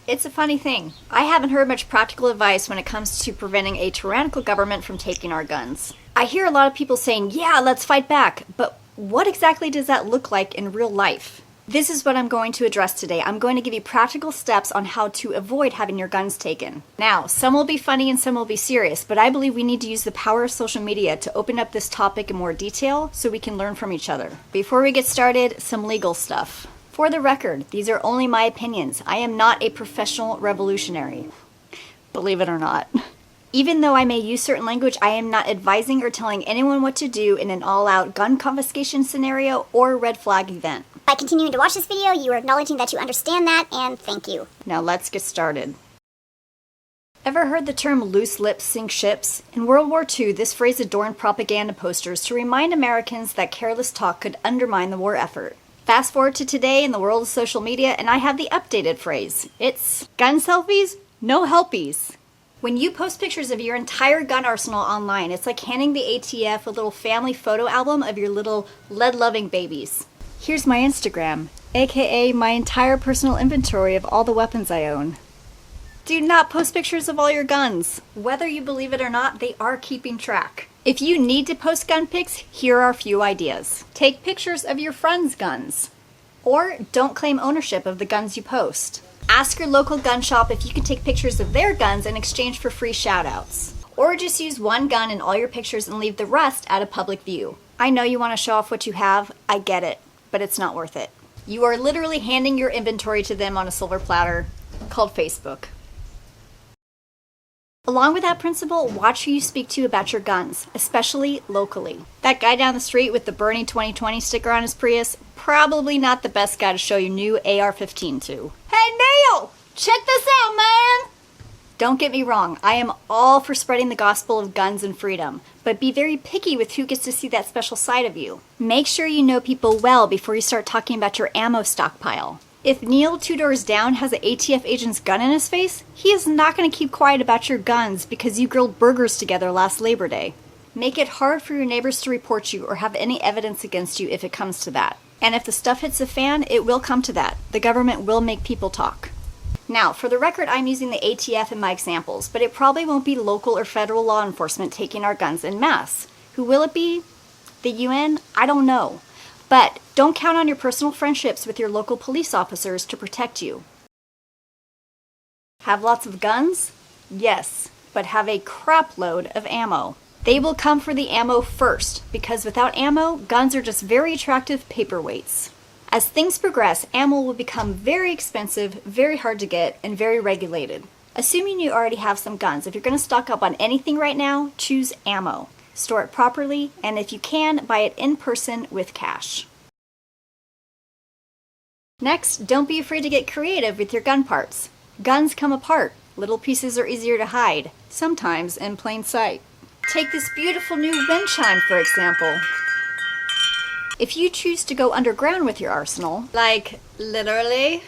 It's a funny thing. I haven't heard much practical advice when it comes to preventing a tyrannical government from taking our guns. I hear a lot of people saying, yeah, let's fight back, but what exactly does that look like in real life? This is what I'm going to address today. I'm going to give you practical steps on how to avoid having your guns taken. Now, some will be funny and some will be serious, but I believe we need to use the power of social media to open up this topic in more detail so we can learn from each other. Before we get started, some legal stuff. For the record, these are only my opinions. I am not a professional revolutionary. Believe it or not. Even though I may use certain language, I am not advising or telling anyone what to do in an all-out gun confiscation scenario or red flag event. By continuing to watch this video, you are acknowledging that you understand that, and thank you. Now let's get started. Ever heard the term loose lips sink ships? In World War II, this phrase adorned propaganda posters to remind Americans that careless talk could undermine the war effort. Fast forward to today in the world of social media, and I have the updated phrase. It's gun selfies, no helpies. When you post pictures of your entire gun arsenal online, it's like handing the ATF a little family photo album of your little lead-loving babies. Here's my Instagram, aka my entire personal inventory of all the weapons I own. Do not post pictures of all your guns. Whether you believe it or not, they are keeping track. If you need to post gun pics, here are a few ideas. Take pictures of your friends' guns. Or don't claim ownership of the guns you post. Ask your local gun shop if you can take pictures of their guns in exchange for free shoutouts. Or just use one gun in all your pictures and leave the rest out of public view. I know you want to show off what you have, I get it, but it's not worth it. You are literally handing your inventory to them on a silver platter called Facebook. Along with that principle, watch who you speak to about your guns, especially locally. That guy down the street with the Bernie 2020 sticker on his Prius, probably not the best guy to show your new AR-15 to. Hey Neil, check this out, man! Don't get me wrong, I am all for spreading the gospel of guns and freedom, but be very picky with who gets to see that special side of you. Make sure you know people well before you start talking about your ammo stockpile. If Neil 2 doors down has an ATF agent's gun in his face, he is not going to keep quiet about your guns because you grilled burgers together last Labor Day. Make it hard for your neighbors to report you or have any evidence against you if it comes to that. And if the stuff hits the fan, it will come to that. The government will make people talk. Now, for the record, I'm using the ATF in my examples, but it probably won't be local or federal law enforcement taking our guns en masse. Who will it be? The UN? I don't know. But don't count on your personal friendships with your local police officers to protect you. Have lots of guns? Yes, but have a crap load of ammo. They will come for the ammo first, because without ammo, guns are just very attractive paperweights. As things progress, ammo will become very expensive, very hard to get, and very regulated. Assuming you already have some guns, if you're going to stock up on anything right now, choose ammo. Store it properly, and if you can, buy it in person with cash. Next, don't be afraid to get creative with your gun parts. Guns come apart. Little pieces are easier to hide, sometimes in plain sight. Take this beautiful new wind chime, for example. If you choose to go underground with your arsenal, like literally,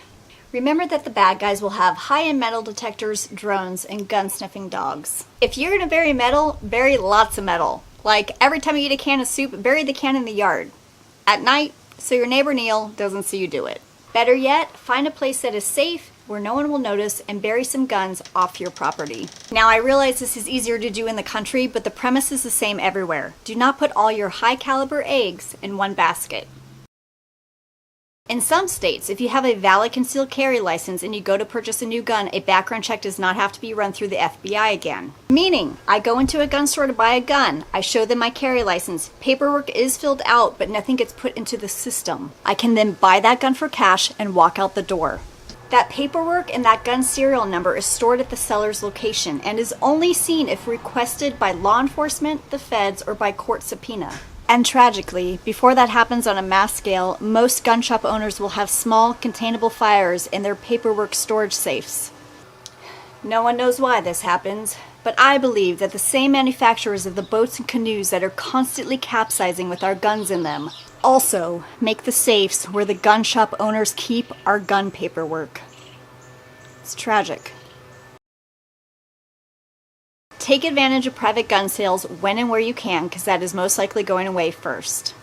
remember that the bad guys will have high-end metal detectors, drones, and gun-sniffing dogs. If you're gonna bury metal, bury lots of metal. Like every time you eat a can of soup, bury the can in the yard. At night, so your neighbor Neil doesn't see you do it. Better yet, find a place that is safe, where no one will notice, and bury some guns off your property. Now, I realize this is easier to do in the country, but the premise is the same everywhere. Do not put all your high-caliber eggs in one basket. In some states, if you have a valid concealed carry license and you go to purchase a new gun, a background check does not have to be run through the FBI again. Meaning, I go into a gun store to buy a gun, I show them my carry license, paperwork is filled out, but nothing gets put into the system. I can then buy that gun for cash and walk out the door. That paperwork and that gun serial number is stored at the seller's location and is only seen if requested by law enforcement, the feds, or by court subpoena. And tragically, before that happens on a mass scale, most gun shop owners will have small, containable fires in their paperwork storage safes. No one knows why this happens, but I believe that the same manufacturers of the boats and canoes that are constantly capsizing with our guns in them also make the safes where the gun shop owners keep our gun paperwork. It's tragic. Take advantage of private gun sales when and where you can, because that is most likely going away first.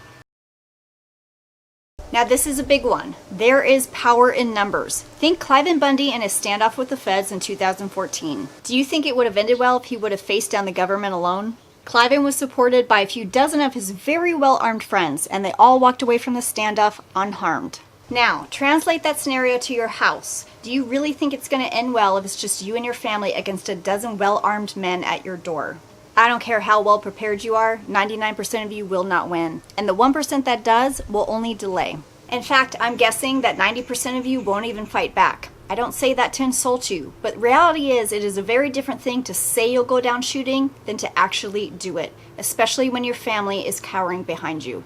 Now this is a big one. There is power in numbers. Think Cliven Bundy and his standoff with the feds in 2014. Do you think it would have ended well if he would have faced down the government alone? Cliven was supported by a few dozen of his very well-armed friends, and they all walked away from the standoff unharmed. Now, translate that scenario to your house. Do you really think it's going to end well if it's just you and your family against a dozen well-armed men at your door? I don't care how well prepared you are, 99% of you will not win. And the 1% that does will only delay. In fact, I'm guessing that 90% of you won't even fight back. I don't say that to insult you, but reality is it is a very different thing to say you'll go down shooting than to actually do it, especially when your family is cowering behind you.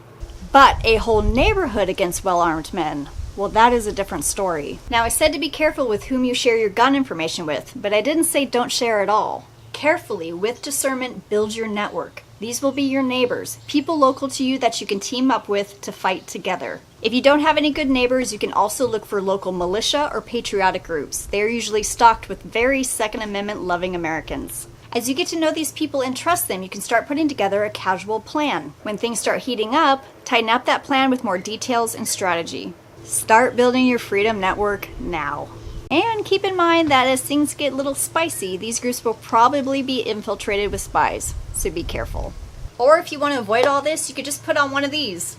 But a whole neighborhood against well-armed men, well, that is a different story. Now, I said to be careful with whom you share your gun information with, but I didn't say don't share at all. Carefully, with discernment, build your network. These will be your neighbors, people local to you that you can team up with to fight together. If you don't have any good neighbors, you can also look for local militia or patriotic groups. They are usually stocked with very Second Amendment loving Americans. As you get to know these people and trust them, you can start putting together a casual plan. When things start heating up, tighten up that plan with more details and strategy. Start building your freedom network now. And keep in mind that as things get a little spicy, these groups will probably be infiltrated with spies, so be careful. Or if you want to avoid all this, you could just put on one of these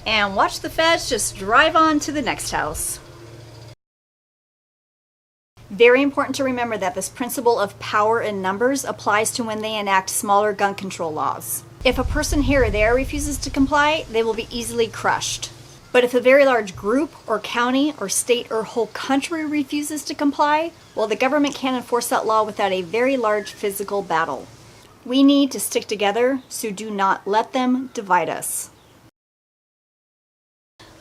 and watch the feds just drive on to the next house. Very important to remember that this principle of power in numbers applies to when they enact smaller gun control laws. If a person here or there refuses to comply, they will be easily crushed. But if a very large group or county or state or whole country refuses to comply, well, the government can't enforce that law without a very large physical battle. We need to stick together, so do not let them divide us.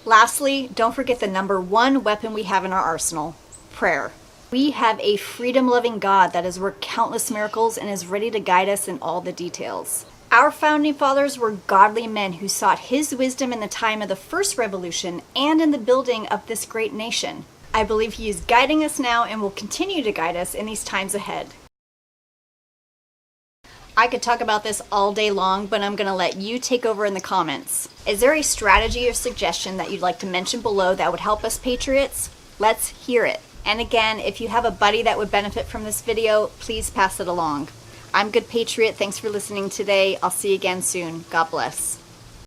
Lastly, don't forget the number one weapon we have in our arsenal, prayer. We have a freedom-loving God that has worked countless miracles and is ready to guide us in all the details. Our founding fathers were godly men who sought His wisdom in the time of the first revolution and in the building of this great nation. I believe He is guiding us now and will continue to guide us in these times ahead. I could talk about this all day long, but I'm going to let you take over in the comments. Is there a strategy or suggestion that you'd like to mention below that would help us Patriots? Let's hear it. And again, if you have a buddy that would benefit from this video, please pass it along. I'm Good Patriot. Thanks for listening today. I'll see you again soon. God bless.